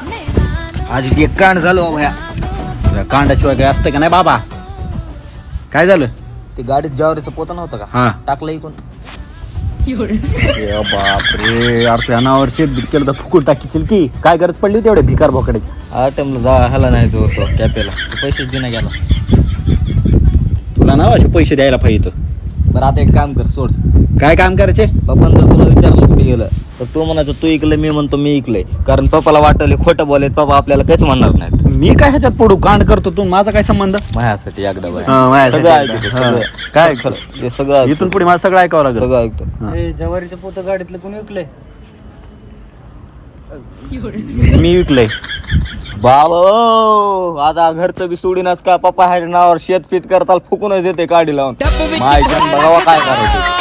आज एक कांड झालं भया. कांडाशिवाय काय असतं का नाही बाबा? काय झालं? ते गाडीत ज्वारीचं पोतं नव्हतं का? हा. टाकलं इकून. बापरे, यार त्या नावावर शेत बीत केलं तर फुकून टाकील की. काय गरज पडली होती एवढ्या भिकार बोकड्याची? आयटमला जा ह्याला न्यायचं होतं कॅपेला, पैसेच देणं गेला. तुला ना असे पैसे द्यायला पाहिजे. बरं आता एक काम कर, सोड. काय काम करायचे? पप्पानं जर तुला विचारलं कुठे गेलं तर तू म्हणायचं तू इकलं, मी म्हणतो मी इकलंय. कारण पप्पाला वाटलं खोटं बोलेत, पप्पा आपल्याला काहीच म्हणणार नाहीत. मी काय ह्याच्यात पडू? कांड करतो तू, माझा काय संबंध? माझ्यासाठी एकदा बाय. हा, माझ्यासाठी सगळं एकदा. ऐकतो, हा. सगळं. काय खरं, हे सगळं ऐकतो. इथून पुढे मला सगळं ऐकावं लागेल. सगळं ऐकतो. जवारीचं पोतं गाडीतलं कोणी विकलंय? मी विकलंय. बाबा आता घरचं बी सोडीनच का, पप्पा ह्याच्या नावावर शेत फीत करताल फुकूनच देते काढी लावून. मायच्या बघावा काय करायचं.